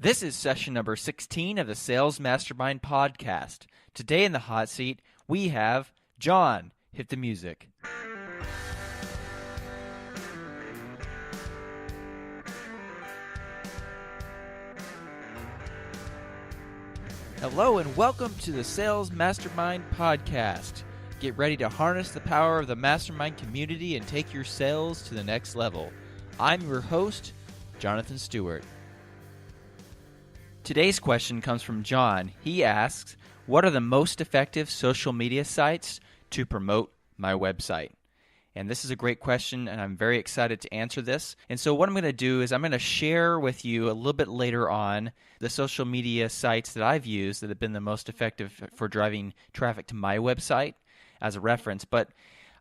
This is session number 16 of the Sales Mastermind podcast. Today in the hot seat, we have John. Hit the music. Hello and welcome to the Sales Mastermind podcast. Get ready to harness the power of the Mastermind community and take your sales to the next level. I'm your host, Jonathan Stewart. Today's question comes from John. He asks, what are the most effective social media sites to promote my website? And this is a great question, and I'm very excited to answer this. And so what I'm going to do is I'm going to share with you a little bit later on the social media sites that I've used that have been the most effective for driving traffic to my website as a reference. But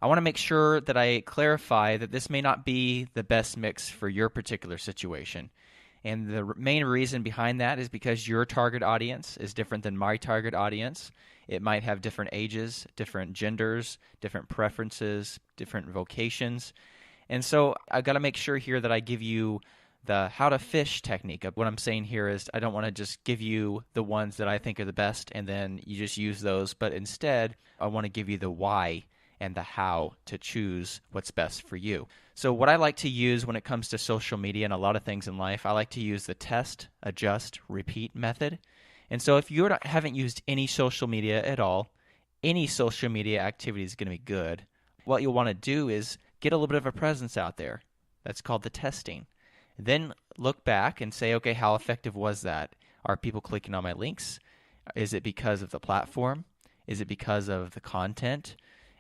I want to make sure that I clarify that this may not be the best mix for your particular situation. And the main reason behind that is because your target audience is different than my target audience. It might have different ages, different genders, different preferences, different vocations. And so I've got to make sure here that I give you the how to fish technique. What I'm saying here is I don't want to just give you the ones that I think are the best and then you just use those, but instead I want to give you the why and the how to choose what's best for you. So what I like to use when it comes to social media and a lot of things in life, I like to use the test, adjust, repeat method. And so if you haven't used any social media at all, any social media activity is going to be good. What you'll want to do is get a little bit of a presence out there. That's called the testing. Then look back and say, okay, how effective was that? Are people clicking on my links? Is it because of the platform? Is it because of the content?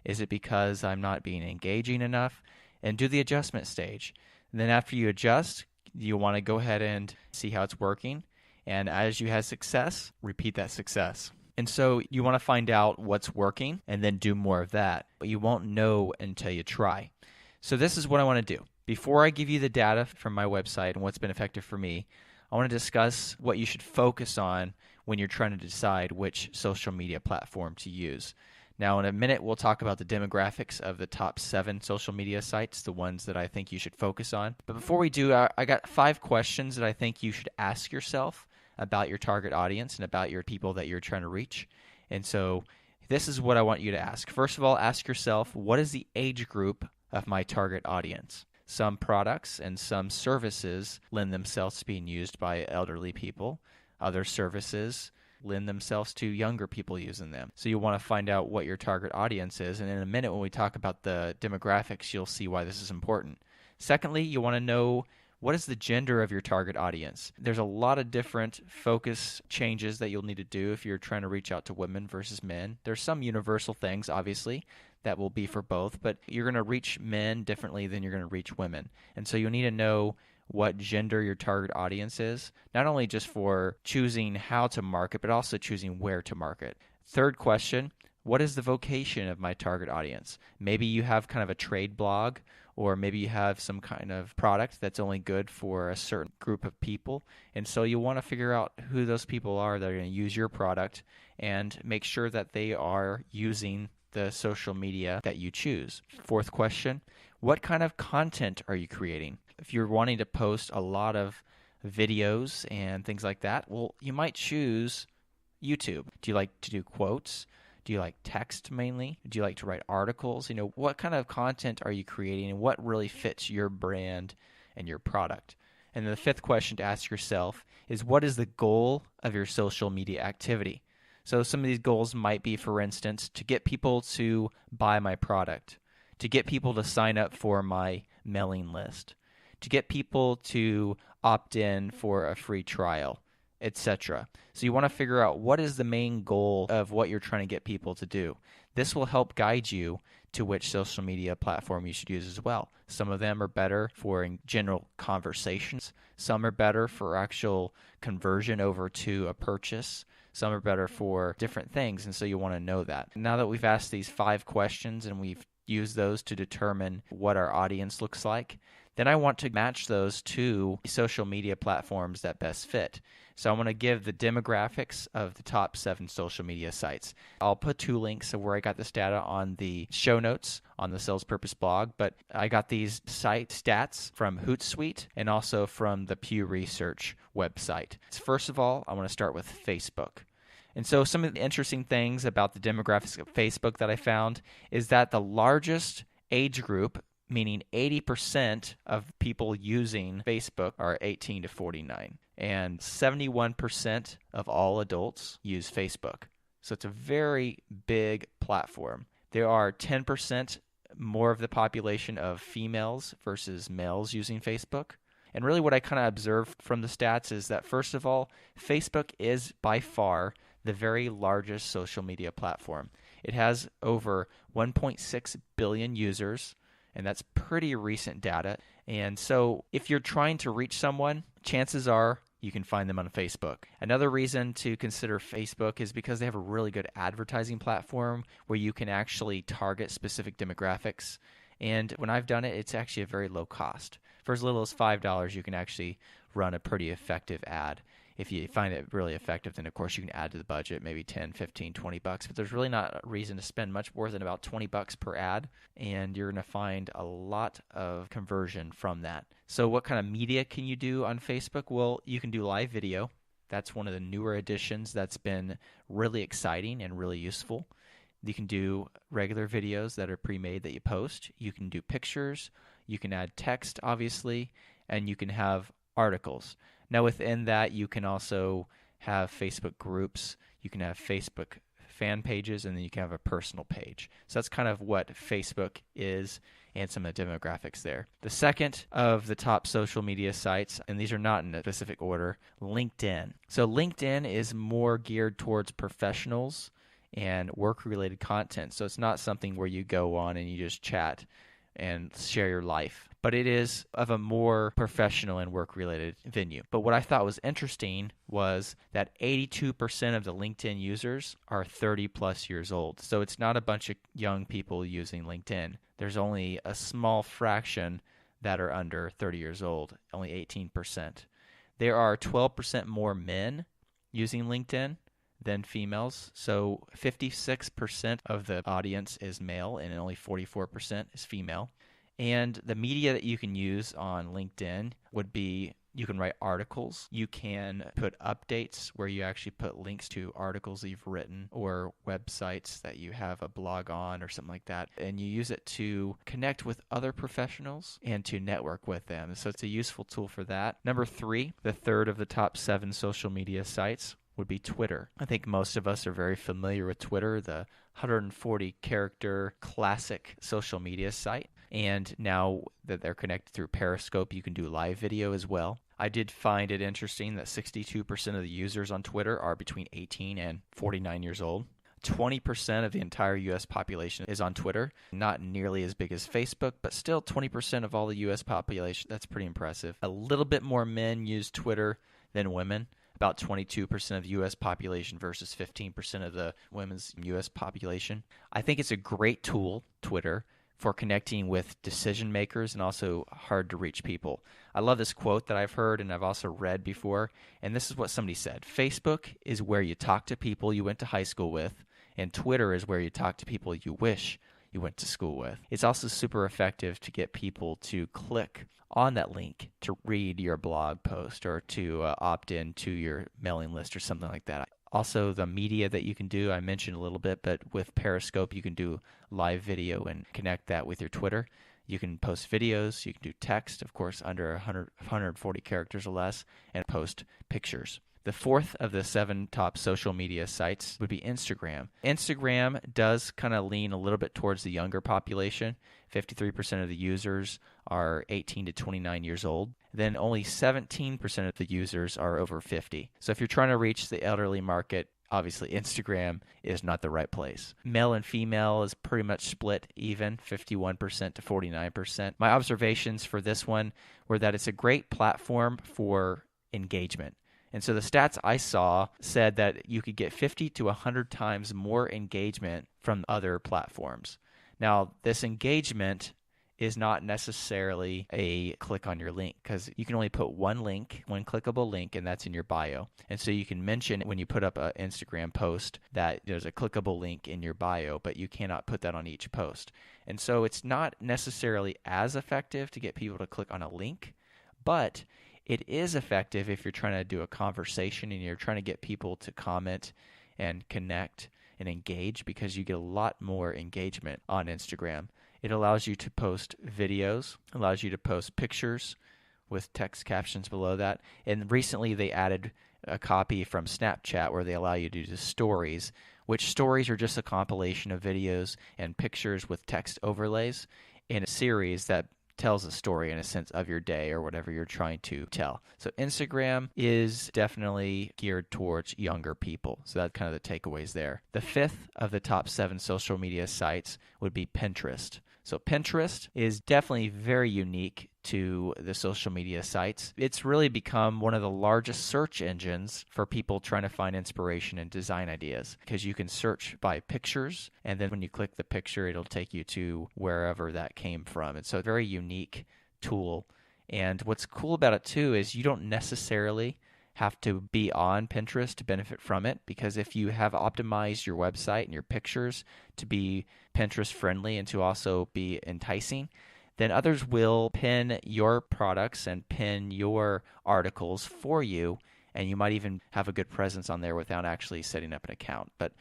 Is it because I'm not being engaging enough? And do the adjustment stage. And then after you adjust, you want to go ahead and see how it's working. And as you have success, repeat that success. And so you want to find out what's working and then do more of that. But you won't know until you try. So this is what I want to do. Before I give you the data from my website and what's been effective for me, I want to discuss what you should focus on when you're trying to decide which social media platform to use. Now, in a minute, we'll talk about the demographics of the top 7 social media sites, the ones that I think you should focus on. But before we do, I got 5 questions that I think you should ask yourself about your target audience and about your people that you're trying to reach. And so this is what I want you to ask. First of all, ask yourself, what is the age group of my target audience? Some products and some services lend themselves to being used by elderly people. Other services lend themselves to younger people using them. So you want to find out what your target audience is. And in a minute, when we talk about the demographics, you'll see why this is important. Secondly, you want to know what is the gender of your target audience. There's a lot of different focus changes that you'll need to do if you're trying to reach out to women versus men. There's some universal things, obviously, that will be for both, but you're going to reach men differently than you're going to reach women. And so you'll need to know what gender your target audience is, not only just for choosing how to market, but also choosing where to market. Third question, what is the vocation of my target audience? Maybe you have kind of a trade blog, or maybe you have some kind of product that's only good for a certain group of people. And so you want to figure out who those people are that are going to use your product and make sure that they are using the social media that you choose. Fourth question, what kind of content are you creating? If you're wanting to post a lot of videos and things like that, well, you might choose YouTube. Do you like to do quotes? Do you like text mainly? Do you like to write articles? What kind of content are you creating and what really fits your brand and your product? And then the fifth question to ask yourself is, what is the goal of your social media activity? So some of these goals might be, for instance, to get people to buy my product, to get people to sign up for my mailing list, to get people to opt in for a free trial, etc. So you want to figure out what is the main goal of what you're trying to get people to do. This will help guide you to which social media platform you should use as well. Some of them are better for general conversations. Some are better for actual conversion over to a purchase. Some are better for different things, and so you want to know that. Now that we've asked these 5 questions and we've use those to determine what our audience looks like. Then I want to match those to social media platforms that best fit. So I want to give the demographics of the top 7 social media sites. I'll put 2 links of where I got this data on the show notes on the Sales Purpose blog, but I got these site stats from Hootsuite and also from the Pew Research website. First of all, I want to start with Facebook. And so some of the interesting things about the demographics of Facebook that I found is that the largest age group, meaning 80% of people using Facebook, are 18 to 49. And 71% of all adults use Facebook. So it's a very big platform. There are 10% more of the population of females versus males using Facebook. And really what I kind of observed from the stats is that, first of all, Facebook is by far the very largest social media platform. It has over 1.6 billion users, and that's pretty recent data. And so if you're trying to reach someone, chances are you can find them on Facebook. Another reason to consider Facebook is because they have a really good advertising platform where you can actually target specific demographics. And when I've done it, it's actually a very low cost. For as little as $5, you can actually run a pretty effective ad. If you find it really effective, then of course you can add to the budget, maybe 10, 15, 20 bucks. But there's really not a reason to spend much more than about 20 bucks per ad, and you're going to find a lot of conversion from that. So what kind of media can you do on Facebook? Well, you can do live video. That's one of the newer additions that's been really exciting and really useful. You can do regular videos that are pre-made that you post. You can do pictures. You can add text, obviously, and you can have articles. Now, within that, you can also have Facebook groups. You can have Facebook fan pages, and then you can have a personal page. So that's kind of what Facebook is and some of the demographics there. The second of the top social media sites, and these are not in a specific order, LinkedIn. So LinkedIn is more geared towards professionals and work-related content. So it's not something where you go on and you just chat and share your life, but it is of a more professional and work-related venue. But what I thought was interesting was that 82% of the LinkedIn users are 30 plus years old. So it's not a bunch of young people using LinkedIn. There's only a small fraction that are under 30 years old, only 18%. There are 12% more men using LinkedIn than females. So 56% of the audience is male and only 44% is female. And the media that you can use on LinkedIn would be, you can write articles, you can put updates where you actually put links to articles that you've written or websites that you have a blog on or something like that. And you use it to connect with other professionals and to network with them. So it's a useful tool for that. Number 3, the third of the top 7 social media sites would be Twitter. I think most of us are very familiar with Twitter, the 140-character classic social media site. And now that they're connected through Periscope, you can do live video as well. I did find it interesting that 62% of the users on Twitter are between 18 and 49 years old. 20% of the entire U.S. population is on Twitter. Not nearly as big as Facebook, but still 20% of all the U.S. population. That's pretty impressive. A little bit more men use Twitter than women. About 22% of the U.S. population versus 15% of the women's U.S. population. I think it's a great tool, Twitter, for connecting with decision makers and also hard to reach people. I love this quote that I've heard and I've also read before, and this is what somebody said. Facebook is where you talk to people you went to high school with, and Twitter is where you talk to people you wish you went to school with. It's also super effective to get people to click on that link to read your blog post or to opt in to your mailing list or something like that. Also, the media that you can do, I mentioned a little bit, but with Periscope, you can do live video and connect that with your Twitter. You can post videos, you can do text, of course, under 140 characters or less, and post pictures. The fourth of the 7 top social media sites would be Instagram. Instagram does kind of lean a little bit towards the younger population. 53% of the users are 18 to 29 years old. Then only 17% of the users are over 50. So if you're trying to reach the elderly market, obviously Instagram is not the right place. Male and female is pretty much split even, 51% to 49%. My observations for this one were that it's a great platform for engagement. And so the stats I saw said that you could get 50 to 100 times more engagement from other platforms. Now, this engagement is not necessarily a click on your link, because you can only put one link, one clickable link, and that's in your bio. And so you can mention when you put up an Instagram post that there's a clickable link in your bio, but you cannot put that on each post. And so it's not necessarily as effective to get people to click on a link, but it is effective if you're trying to do a conversation and you're trying to get people to comment and connect and engage, because you get a lot more engagement on Instagram. It allows you to post videos, allows you to post pictures with text captions below that. And recently they added a copy from Snapchat where they allow you to do stories, which stories are just a compilation of videos and pictures with text overlays in a series that tells a story, in a sense, of your day or whatever you're trying to tell. So Instagram is definitely geared towards younger people. So that's kind of the takeaways there. The fifth of the top 7 social media sites would be Pinterest. So Pinterest is definitely very unique to the social media sites. It's really become one of the largest search engines for people trying to find inspiration and design ideas, because you can search by pictures, and then when you click the picture, it'll take you to wherever that came from. And so a very unique tool. And what's cool about it too is you don't necessarily have to be on Pinterest to benefit from it, because if you have optimized your website and your pictures to be Pinterest friendly and to also be enticing, then others will pin your products and pin your articles for you, and you might even have a good presence on there without actually setting up an account. But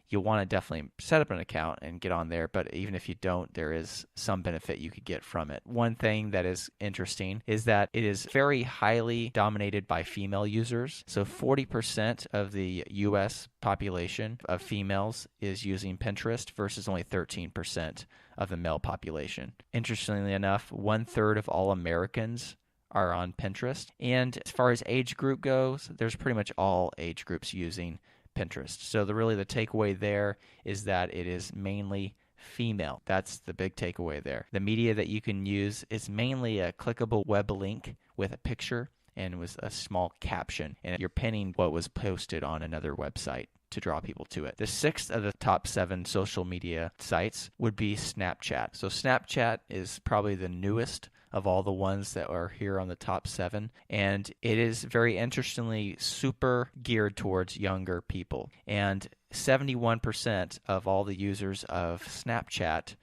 you'll want to definitely set up an account and get on there, but even if you don't, there is some benefit you could get from it. One thing that is interesting is that it is very highly dominated by female users. So 40% of the US population of females is using Pinterest versus only 13% of the male population. Interestingly enough, 1/3 of all Americans are on Pinterest. And as far as age group goes, there's pretty much all age groups using Pinterest. So the takeaway there is that it is mainly female. That's the big takeaway there. The media that you can use is mainly a clickable web link with a picture and with a small caption, and you're pinning what was posted on another website to draw people to it. The 6th of the top 7 social media sites would be Snapchat. So Snapchat is probably the newest of all the ones that are here on the top 7. And it is very interestingly super geared towards younger people. And 71% of all the users of Snapchat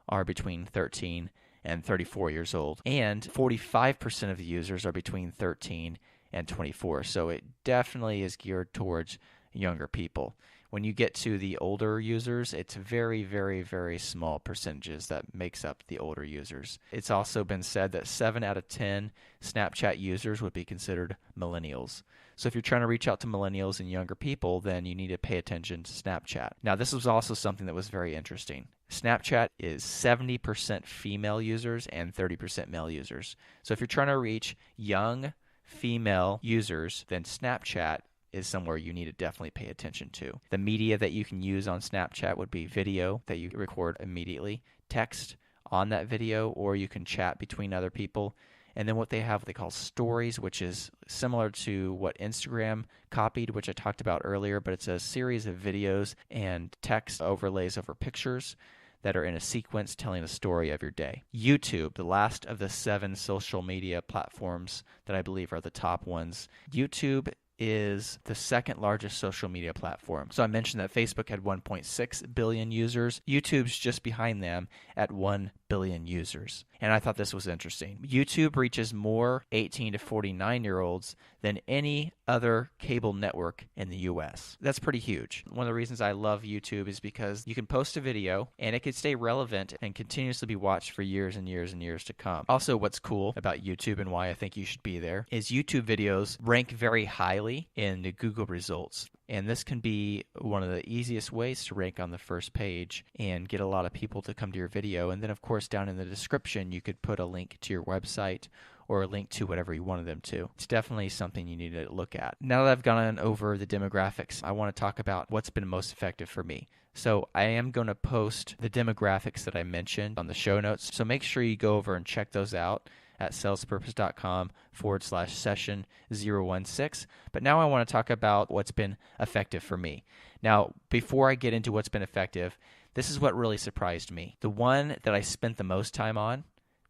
are between 13 and 34 years old. And 45% of the users are between 13 and 24. So it definitely is geared towards younger people. When you get to the older users, it's very, very, very small percentages that makes up the older users. It's also been said that 7 out of 10 Snapchat users would be considered millennials. So if you're trying to reach out to millennials and younger people, then you need to pay attention to Snapchat. Now, this was also something that was very interesting. Snapchat is 70% female users and 30% male users. So if you're trying to reach young female users, then Snapchat is somewhere you need to definitely pay attention to. The media that you can use on Snapchat would be video that you record immediately, text on that video, or you can chat between other people. And then what they have, they call stories, which is similar to what Instagram copied, which I talked about earlier, but it's a series of videos and text overlays over pictures that are in a sequence telling a story of your day. YouTube, the last of the 7 social media platforms that I believe are the top ones. YouTube is the second largest social media platform. So I mentioned that Facebook had 1.6 billion users. YouTube's just behind them at 1 billion users. And I thought this was interesting. YouTube reaches more 18 to 49-year-olds than any other cable network in the US. That's pretty huge. One of the reasons I love YouTube is because you can post a video and it can stay relevant and continuously be watched for years and years and years to come. Also, what's cool about YouTube and why I think you should be there is YouTube videos rank very highly in the Google results. And this can be one of the easiest ways to rank on the first page and get a lot of people to come to your video. And then, of course, down in the description, you could put a link to your website or a link to whatever you wanted them to. It's definitely something you need to look at. Now that I've gone over the demographics, I want to talk about what's been most effective for me. So I am going to post the demographics that I mentioned on the show notes. So make sure you go over and check those out at salespurpose.com/session 016. But now I want to talk about what's been effective for me. Now, before I get into what's been effective, this is what really surprised me. The one that I spent the most time on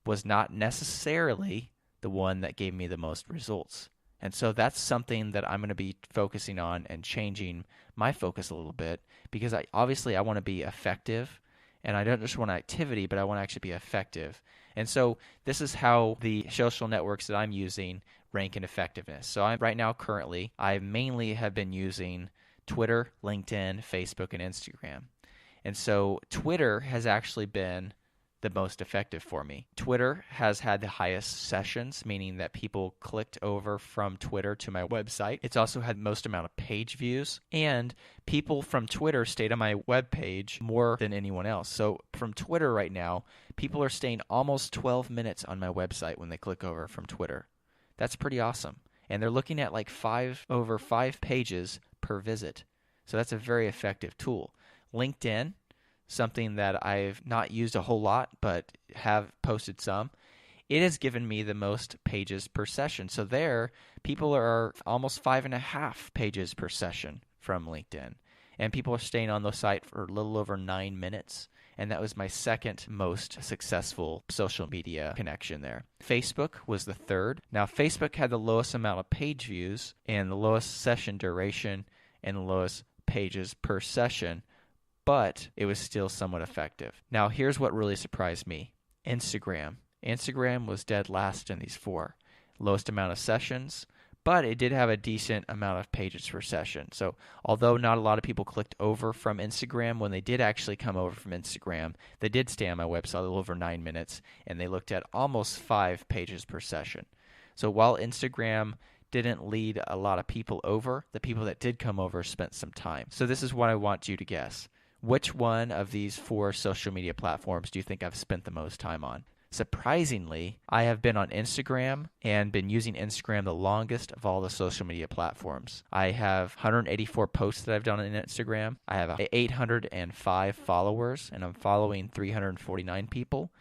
was not necessarily the one that gave me the most results. And so that's something that I'm going to be focusing on and changing my focus a little bit, because I want to be effective, and I don't just want activity, but I want to actually be effective. And so this is how the social networks that I'm using rank in effectiveness. So I mainly have been using Twitter, LinkedIn, Facebook, and Instagram. And so Twitter has actually been the most effective for me. Twitter has had the highest sessions, meaning that people clicked over from Twitter to my website. It's also had the most amount of page views, and people from Twitter stayed on my webpage more than anyone else. So from Twitter right now, people are staying almost 12 minutes on my website when they click over from Twitter. That's pretty awesome. And they're looking at like over 5 pages per visit. So that's a very effective tool. LinkedIn, something that I've not used a whole lot, but have posted some, it has given me the most pages per session. So there, people are almost 5.5 pages per session from LinkedIn. And people are staying on the site for a little over 9 minutes. And that was my second most successful social media connection there. Facebook was the third. Now, Facebook had the lowest amount of page views and the lowest session duration and the lowest pages per session, but it was still somewhat effective. Now, here's what really surprised me. Instagram. Instagram was dead last in these 4. Lowest amount of sessions, but it did have a decent amount of pages per session. So although not a lot of people clicked over from Instagram, when they did actually come over from Instagram, they did stay on my website a little over 9 minutes, and they looked at almost 5 pages per session. So while Instagram didn't lead a lot of people over, the people that did come over spent some time. So this is what I want you to guess. Which one of these 4 social media platforms do you think I've spent the most time on? Surprisingly, I have been on Instagram and been using Instagram the longest of all the social media platforms. I have 184 posts that I've done on Instagram. I have 805 followers, and I'm following 349 people.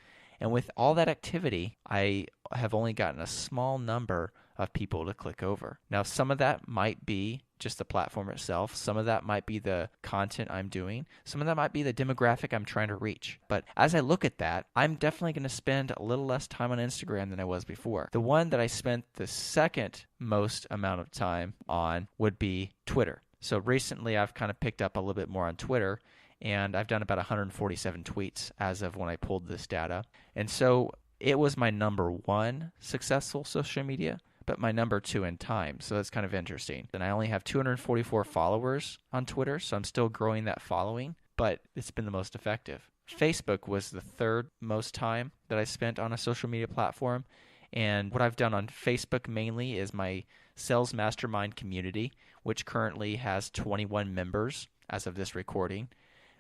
And with all that activity, I have only gotten a small number of people to click over. Now, some of that might be just the platform itself. Some of that might be the content I'm doing. Some of that might be the demographic I'm trying to reach. But as I look at that, I'm definitely going to spend a little less time on Instagram than I was before. The one that I spent the second most amount of time on would be Twitter. So recently I've kind of picked up a little bit more on Twitter, and I've done about 147 tweets as of when I pulled this data. And so it was my number 1 successful social media, but my number 2 in time. So that's kind of interesting. And I only have 244 followers on Twitter, so I'm still growing that following, but it's been the most effective. Facebook was the third most time that I spent on a social media platform. And what I've done on Facebook mainly is my Sales Mastermind community, which currently has 21 members as of this recording.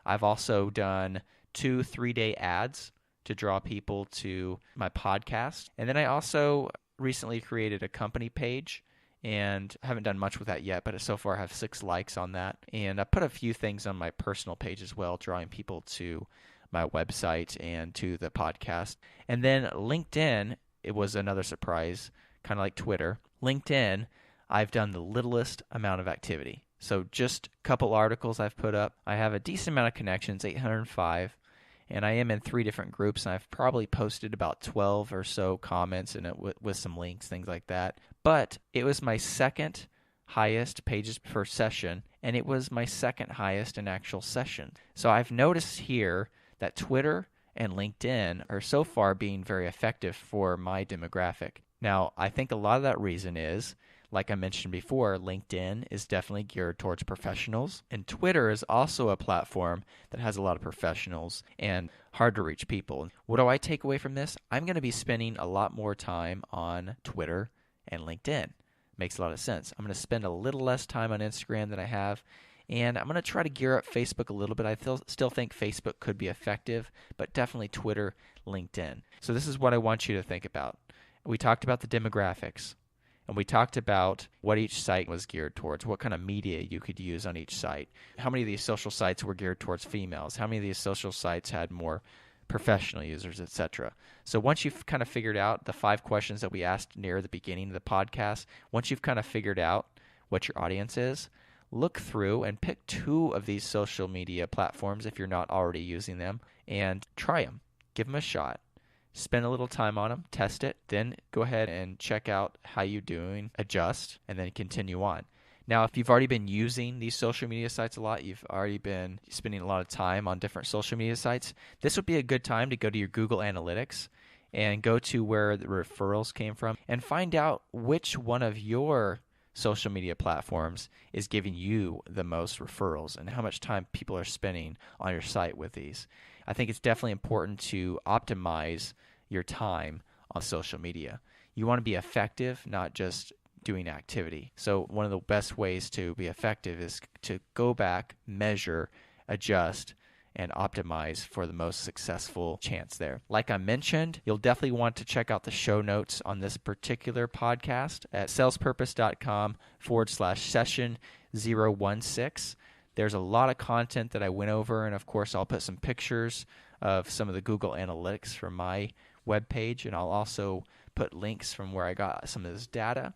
I've also done 2 3-day ads to draw people to my podcast. And then I also recently created a company page, and I haven't done much with that yet, but so far I have 6 likes on that. And I put a few things on my personal page as well, drawing people to my website and to the podcast. And then LinkedIn, it was another surprise, kind of like Twitter. LinkedIn, I've done the littlest amount of activity. So just a couple articles I've put up. I have a decent amount of connections, 805. And I am in 3 different groups, and I've probably posted about 12 or so comments and with some links, things like that. But it was my second highest pages per session, and it was my second highest in actual session. So I've noticed here that Twitter and LinkedIn are so far being very effective for my demographic. Now, I think a lot of that reason is, like I mentioned before, LinkedIn is definitely geared towards professionals, and Twitter is also a platform that has a lot of professionals and hard to reach people. What do I take away from this? I'm going to be spending a lot more time on Twitter and LinkedIn. Makes a lot of sense. I'm going to spend a little less time on Instagram than I have, and I'm going to try to gear up Facebook a little bit. I still think Facebook could be effective, but definitely Twitter, LinkedIn. So this is what I want you to think about. We talked about the demographics. And we talked about what each site was geared towards, what kind of media you could use on each site. How many of these social sites were geared towards females? How many of these social sites had more professional users, etc.? So once you've kind of figured out the 5 questions that we asked near the beginning of the podcast, once you've kind of figured out what your audience is, look through and pick 2 of these social media platforms if you're not already using them, and try them. Give them a shot. Spend a little time on them, test it, then go ahead and check out how you're doing, adjust, and then continue on. Now, if you've already been using these social media sites a lot, you've already been spending a lot of time on different social media sites, this would be a good time to go to your Google Analytics and go to where the referrals came from and find out which one of your social media platforms is giving you the most referrals and how much time people are spending on your site with these. I think it's definitely important to optimize your time on social media. You want to be effective, not just doing activity. So one of the best ways to be effective is to go back, measure, adjust, and optimize for the most successful chance there. Like I mentioned, you'll definitely want to check out the show notes on this particular podcast at salespurpose.com/session 016. There's a lot of content that I went over, and of course I'll put some pictures of some of the Google Analytics from my webpage, and I'll also put links from where I got some of this data.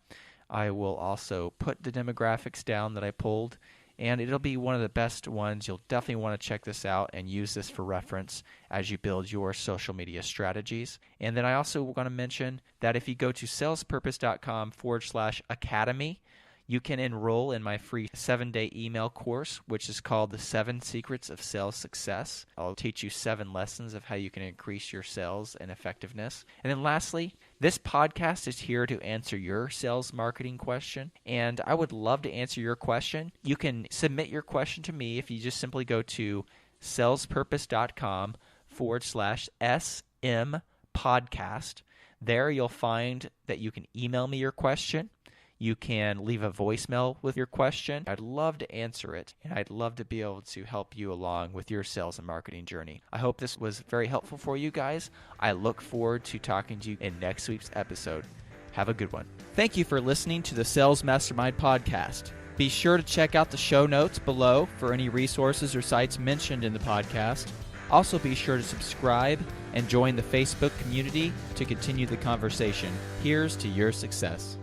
I will also put the demographics down that I pulled, and it'll be one of the best ones. You'll definitely want to check this out and use this for reference as you build your social media strategies. And then I also want to mention that if you go to salespurpose.com/academy, you can enroll in my free 7-day email course, which is called The 7 Secrets of Sales Success. I'll teach you 7 lessons of how you can increase your sales and effectiveness. And then lastly, this podcast is here to answer your sales marketing question, and I would love to answer your question. You can submit your question to me if you just simply go to salespurpose.com/SM podcast. There you'll find that you can email me your question. You can leave a voicemail with your question. I'd love to answer it, and I'd love to be able to help you along with your sales and marketing journey. I hope this was very helpful for you guys. I look forward to talking to you in next week's episode. Have a good one. Thank you for listening to the Sales Mastermind podcast. Be sure to check out the show notes below for any resources or sites mentioned in the podcast. Also be sure to subscribe and join the Facebook community to continue the conversation. Here's to your success.